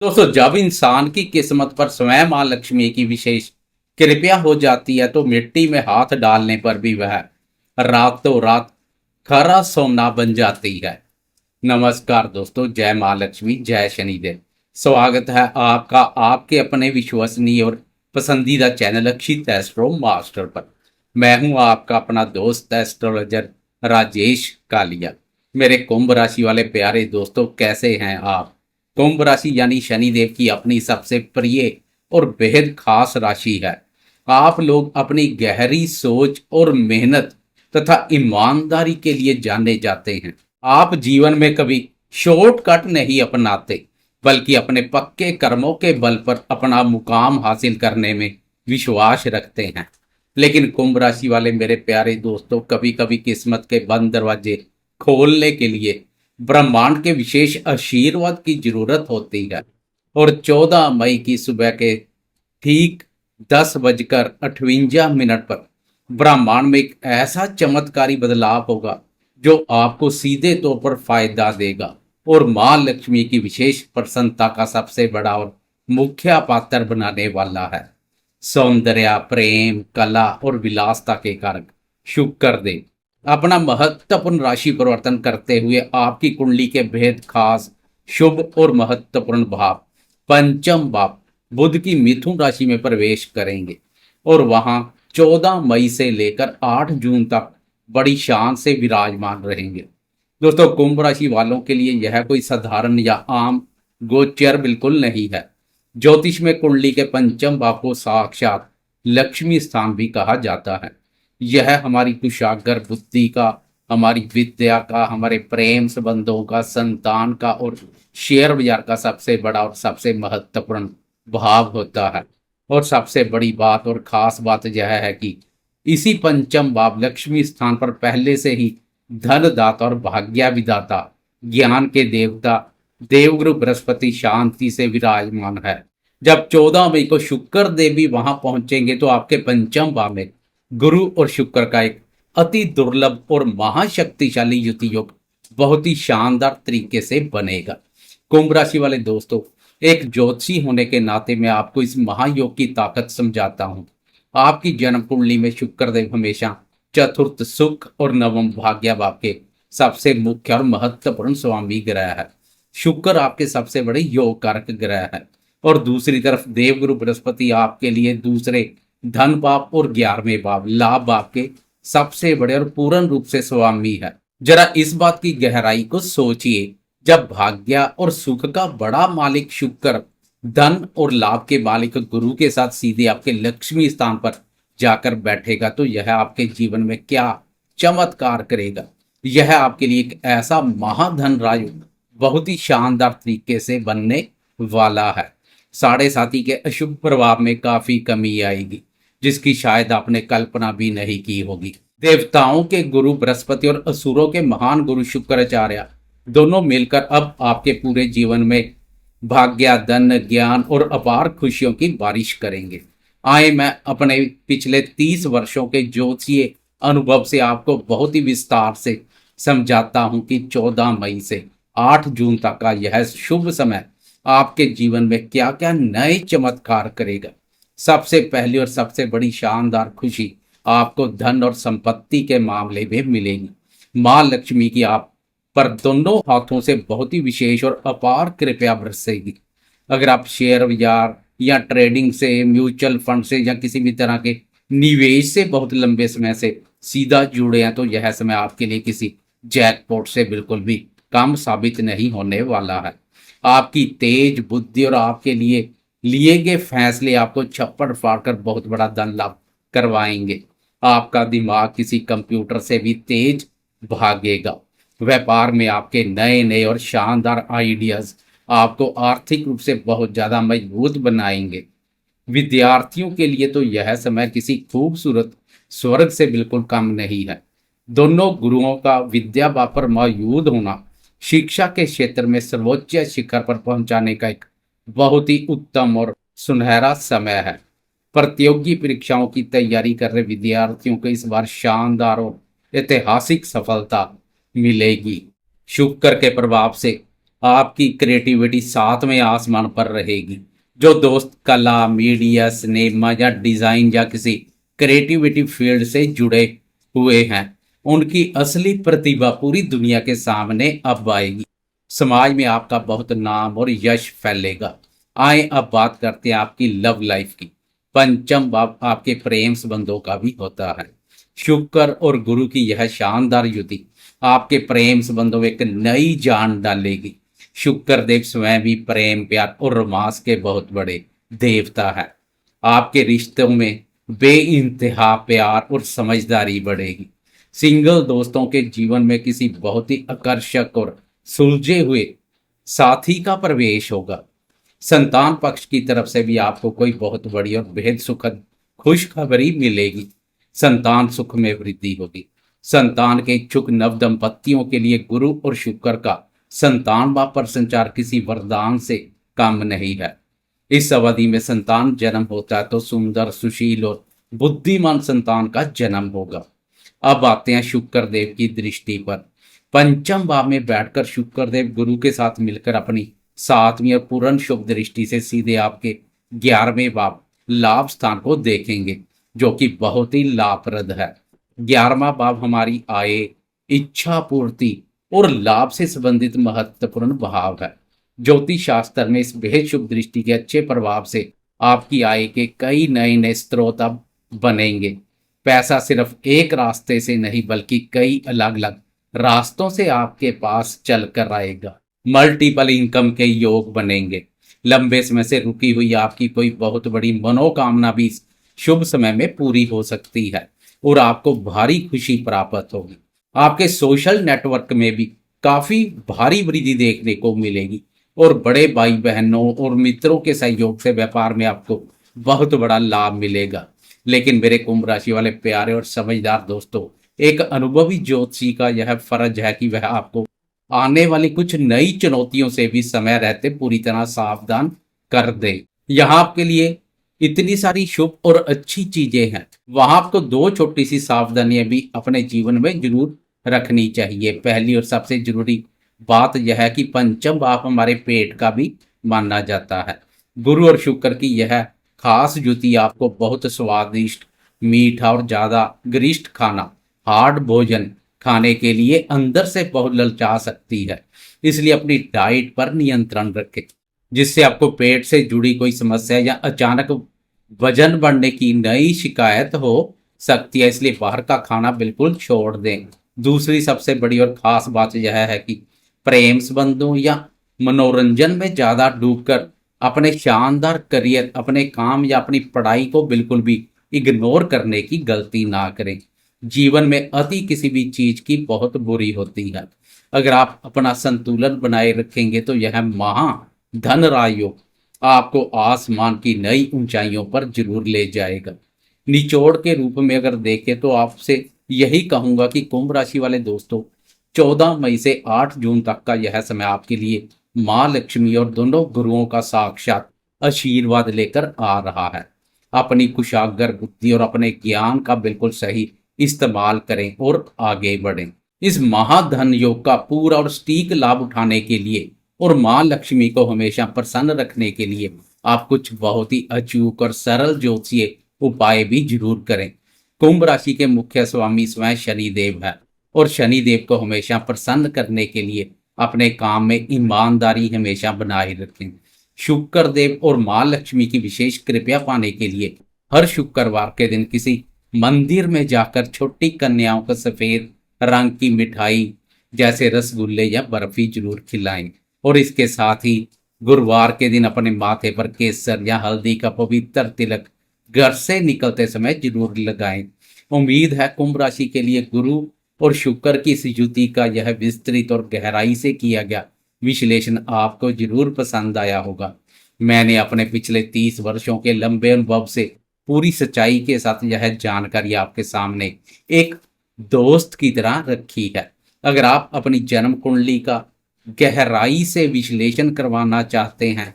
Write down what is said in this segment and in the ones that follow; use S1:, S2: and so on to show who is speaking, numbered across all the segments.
S1: दोस्तों, जब इंसान की किस्मत पर स्वयं मां लक्ष्मी की विशेष कृपया हो जाती है तो मिट्टी में हाथ डालने पर भी वह रातों रात खरा सोना बन जाती है। नमस्कार दोस्तों, जय मां लक्ष्मी, जय शनिदेव। स्वागत है आपका आपके अपने विश्वसनीय और पसंदीदा चैनल अक्षित एस्ट्रो मास्टर पर। मैं हूं आपका अपना दोस्त एस्ट्रोलॉजर राजेश कालिया। मेरे कुंभ राशि वाले प्यारे दोस्तों, कैसे हैं आप? कुंभ राशि यानी शनिदेव की अपनी सबसे प्रिय और बेहद खास राशि है। आप लोग अपनी गहरी सोच और मेहनत तथा ईमानदारी के लिए जाने जाते हैं। आप जीवन में कभी शॉर्टकट नहीं अपनाते, बल्कि अपने पक्के कर्मों के बल पर अपना मुकाम हासिल करने में विश्वास रखते हैं। लेकिन कुंभ राशि वाले मेरे प्यारे दोस्तों, कभी कभी किस्मत के बंद दरवाजे खोलने के लिए ब्रह्मांड के विशेष आशीर्वाद की जरूरत होती है। और 14 मई की सुबह के ठीक 10:58 पर ब्रह्मांड में एक ऐसा चमत्कारी बदलाव होगा जो आपको सीधे तौर पर फायदा देगा और मां लक्ष्मी की विशेष प्रसन्नता का सबसे बड़ा और मुख्य पात्र बनाने वाला है। सौंदर्य, प्रेम, कला और विलासता के कारक शुक्र देव अपना महत्वपूर्ण राशि परिवर्तन करते हुए आपकी कुंडली के भेद खास शुभ और महत्वपूर्ण भाव पंचम भाव बुध की मिथुन राशि में प्रवेश करेंगे और वहां 14 मई से लेकर 8 जून तक बड़ी शान से विराजमान रहेंगे। दोस्तों, कुंभ राशि वालों के लिए यह कोई साधारण या आम गोचर बिल्कुल नहीं है। ज्योतिष में कुंडली के पंचम भाव को साक्षात लक्ष्मी स्थान भी कहा जाता है। यह हमारी कुशाग्र बुद्धि का, हमारी विद्या का, हमारे प्रेम संबंधों का, संतान का और शेयर बाजार का सबसे बड़ा और सबसे महत्वपूर्ण भाव होता है। और सबसे बड़ी बात और खास बात यह है कि इसी पंचम भाव लक्ष्मी स्थान पर पहले से ही धनदाता और भाग्य विदाता, ज्ञान के देवता देवगुरु बृहस्पति शांति से विराजमान है। जब 14 मई को शुक्र देव भी वहां पहुंचेंगे तो आपके पंचम भाव में गुरु और शुक्र का एक अति दुर्लभ और महाशक्तिशाली युति योग बहुत ही शानदार तरीके से बनेगा। कुंभ राशि वाले दोस्तों, एक ज्योतिषी होने के नाते मैं आपको इस महायोग की ताकत समझाता हूं। आपकी जन्म कुंडली में शुक्रदेव हमेशा चतुर्थ सुख और नवम भाग्य भाव के सबसे मुख्य और महत्वपूर्ण स्वामी ग्रह है। शुक्र आपके सबसे बड़े योग कारक ग्रह है और दूसरी तरफ देवगुरु बृहस्पति आपके लिए दूसरे धन भाव और 11वें भाव लाभ भाव के सबसे बड़े और पूर्ण रूप से स्वामी है। जरा इस बात की गहराई को सोचिए, जब भाग्य और सुख का बड़ा मालिक शुक्र धन और लाभ के मालिक गुरु के साथ सीधे आपके लक्ष्मी स्थान पर जाकर बैठेगा तो यह आपके जीवन में क्या चमत्कार करेगा। यह आपके लिए एक ऐसा महाधन राजयोग बहुत ही शानदार तरीके से बनने वाला है। साढ़े साथी के अशुभ प्रभाव में काफी कमी आएगी, जिसकी शायद आपने कल्पना भी नहीं की होगी। देवताओं के गुरु बृहस्पति और असुरों के महान गुरु शुक्राचार्य दोनों मिलकर अब आपके पूरे जीवन में भाग्य, धन, ज्ञान और अपार खुशियों की बारिश करेंगे। आए मैं अपने पिछले 30 वर्षों के ज्योतिषीय अनुभव से आपको बहुत ही विस्तार से समझाता हूं कि 14 मई से 8 जून तक का यह शुभ समय आपके जीवन में क्या क्या नए चमत्कार करेगा। सबसे पहली और सबसे बड़ी शानदार खुशी आपको धन और संपत्ति के मामले में मिलेगी। मां लक्ष्मी की आप पर दोनों हाथों से बहुत ही विशेष और अपार कृपया बरसेगी। अगर आप शेयर बाजार या ट्रेडिंग से, म्यूचुअल फंड से या किसी भी तरह के निवेश से बहुत लंबे समय से सीधा जुड़े हैं तो यह समय आपके लिए किसी जैकपॉट से बिल्कुल भी कम साबित नहीं होने वाला है। आपकी तेज बुद्धि और आपके लिए गए फैसले आपको छप्पड़ फाड़कर बहुत बड़ा धन लाभ करवाएंगे। आपका दिमाग किसी कंप्यूटर से भी तेज भागेगा। व्यापार में आपके नए नए और शानदार आइडियाज आपको आर्थिक रूप से बहुत ज्यादा मजबूत बनाएंगे। विद्यार्थियों के लिए तो यह समय किसी खूबसूरत स्वर्ग से बिल्कुल कम नहीं है। दोनों गुरुओं का विद्या पर मौजूद होना शिक्षा के क्षेत्र में सर्वोच्च शिखर पर पहुंचाने का एक बहुत ही उत्तम और सुनहरा समय है। प्रतियोगी परीक्षाओं की तैयारी कर रहे विद्यार्थियों को इस बार शानदार और ऐतिहासिक सफलता मिलेगी। शुक्र के प्रभाव से आपकी क्रिएटिविटी सातवें आसमान पर रहेगी। जो दोस्त कला, मीडिया, सिनेमा या डिजाइन या किसी क्रिएटिविटी फील्ड से जुड़े हुए हैं, उनकी असली प्रतिभा पूरी दुनिया के सामने अब आएगी। समाज में आपका बहुत नाम और यश फैलेगा। आए अब बात करते हैं आपकी लव लाइफ की। पंचम भाव आपके प्रेम संबंधों का भी होता है। शुक्र और गुरु की यह शानदार युति आपके प्रेम संबंधों में एक नई जान डालेगी। शुक्र देव स्वयं भी प्रेम, प्यार और रोमांस के बहुत बड़े देवता है। आपके रिश्तों में बेइंतहा प्यार और समझदारी बढ़ेगी। सिंगल दोस्तों के जीवन में किसी बहुत ही आकर्षक और सुलझे हुए साथी का प्रवेश होगा। संतान पक्ष की तरफ से भी आपको कोई बहुत बड़ी और बेहद सुखद खुशखबरी मिलेगी। संतान सुख में वृद्धि होगी। संतान के इच्छुक नव दंपतियों के लिए गुरु और शुक्र का संतान भाव पर संचार किसी वरदान से कम नहीं है। इस अवधि में संतान जन्म होता है तो सुंदर, सुशील और बुद्धिमान संतान का जन्म होगा। अब आते हैं शुक्र देव की दृष्टि पर। पंचम भाव में बैठकर शुक्र देव गुरु के साथ मिलकर अपनी सातवीं और पूर्ण शुभ दृष्टि से सीधे आपके 11वें भाव लाभ स्थान को देखेंगे, जो कि बहुत ही लाभप्रद है। 11वां भाव हमारी आय, इच्छा पूर्ति और लाभ से संबंधित महत्वपूर्ण भाव है। ज्योतिष शास्त्र में इस बेहद शुभ दृष्टि के अच्छे प्रभाव से आपकी आय के कई नए नए स्रोत अब बनेंगे। पैसा सिर्फ एक रास्ते से नहीं बल्कि कई अलग अलग रास्तों से आपके पास चल कर आएगा। मल्टीपल इनकम के योग बनेंगे। लंबे समय से रुकी हुई आपकी कोई बहुत बड़ी मनोकामना भी इस शुभ समय में पूरी हो सकती है और आपको भारी खुशी प्राप्त होगी। आपके सोशल नेटवर्क में भी काफी भारी वृद्धि देखने को मिलेगी और बड़े भाई बहनों और मित्रों के सहयोग से व्यापार में आपको बहुत बड़ा लाभ मिलेगा। लेकिन मेरे कुंभ राशि वाले प्यारे और समझदार दोस्तों, एक अनुभवी ज्योतिषी का यह फर्ज है कि वह आपको आने वाली कुछ नई चुनौतियों से भी समय रहते पूरी तरह सावधान कर दे। यहाँ आपके लिए इतनी सारी शुभ और अच्छी चीजें हैं, वहां आपको दो छोटी सी सावधानियां भी अपने जीवन में जरूर रखनी चाहिए। पहली और सबसे जरूरी बात यह है कि पंचम भाव हमारे पेट का भी माना जाता है। गुरु और शुक्र की यह खास युति आपको बहुत स्वादिष्ट, मीठा और ज्यादा गरिष्ठ खाना, हार्ड भोजन खाने के लिए अंदर से बहुत ललचा सकती है। इसलिए अपनी डाइट पर नियंत्रण रखें, जिससे आपको पेट से जुड़ी कोई समस्या या अचानक वजन बढ़ने की नई शिकायत हो सकती है। इसलिए बाहर का खाना बिल्कुल छोड़ दें। दूसरी सबसे बड़ी और खास बात यह है कि प्रेम संबंधों या मनोरंजन में ज्यादा डूबकर अपने शानदार करियर, अपने काम या अपनी पढ़ाई को बिल्कुल भी इग्नोर करने की गलती ना करें। जीवन में अति किसी भी चीज की बहुत बुरी होती है। अगर आप अपना संतुलन बनाए रखेंगे तो यह महा धन राजयोग आपको आसमान की नई ऊंचाइयों पर जरूर ले जाएगा। निचोड़ के रूप में अगर देखें तो आपसे यही कहूंगा कि कुंभ राशि वाले दोस्तों, 14 मई से 8 जून तक का यह समय आपके लिए माँ लक्ष्मी और दोनों गुरुओं का साक्षात आशीर्वाद लेकर आ रहा है। अपनी कुशाग्र बुद्धि और अपने ज्ञान का बिल्कुल सही इस्तेमाल करें और आगे बढ़ें। इस महाधन योग का पूरा और सटीक लाभ उठाने के लिए और माँ लक्ष्मी को हमेशा प्रसन्न रखने के लिए आप कुछ बहुत ही अचूक और सरल ज्योतिषीय उपाय भी जरूर करें। कुंभ राशि के मुख्य स्वामी स्वयं शनिदेव है और शनिदेव को हमेशा प्रसन्न करने के लिए अपने काम में ईमानदारी हमेशा बनाए रखें। शुक्र देव और माँ लक्ष्मी की विशेष कृपया पाने के लिए हर शुक्रवार के दिन किसी मंदिर में जाकर छोटी कन्याओं को सफेद रंग की मिठाई जैसे रसगुल्ले या बर्फी जरूर खिलाएं और इसके साथ ही गुरुवार के दिन अपने माथे पर केसर या हल्दी का पवित्र तिलक घर से निकलते समय जरूर लगाएं। उम्मीद है कुंभ राशि के लिए गुरु और शुक्र की इस युति का यह विस्तृत और गहराई से किया गया विश्लेषण आपको जरूर पसंद आया होगा। मैंने अपने पिछले 30 वर्षों के लंबे अनुभव से पूरी सच्चाई के साथ यह जानकारी आपके सामने एक दोस्त की तरह रखी है। अगर आप अपनी जन्म कुंडली का गहराई से विश्लेषण करवाना चाहते हैं,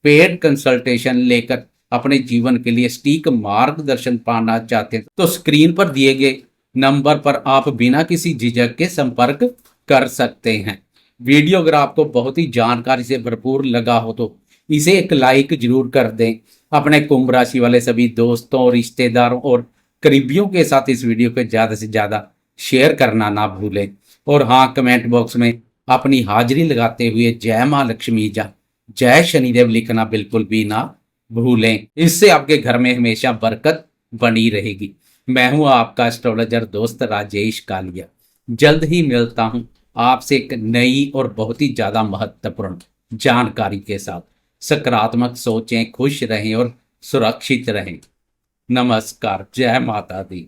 S1: पेड कंसल्टेशन लेकर अपने जीवन के लिए सटीक मार्गदर्शन पाना चाहते हैं, तो स्क्रीन पर दिए गए नंबर पर आप बिना किसी झिझक के संपर्क कर सकते हैं। वीडियो अगर आपको बहुत ही जानकारी से भरपूर लगा हो तो इसे एक लाइक जरूर कर दें। अपने कुंभ राशि वाले सभी दोस्तों, रिश्तेदारों और करीबियों के साथ इस वीडियो को ज़्यादा से ज़्यादा शेयर करना ना भूलें। और हाँ, कमेंट बॉक्स में अपनी हाजिरी लगाते हुए जय माँ लक्ष्मी जा, जय शनिदेव लिखना बिल्कुल भी ना भूलें। इससे आपके घर में हमेशा बरकत बनी रहेगी। मैं हूं आपका एस्ट्रोलॉजर दोस्त राजेश कालिया। जल्द ही मिलता हूं आपसे एक नई और बहुत ही ज्यादा महत्वपूर्ण जानकारी के साथ। सकारात्मक सोचें, खुश रहें और सुरक्षित रहें। नमस्कार, जय माता दी।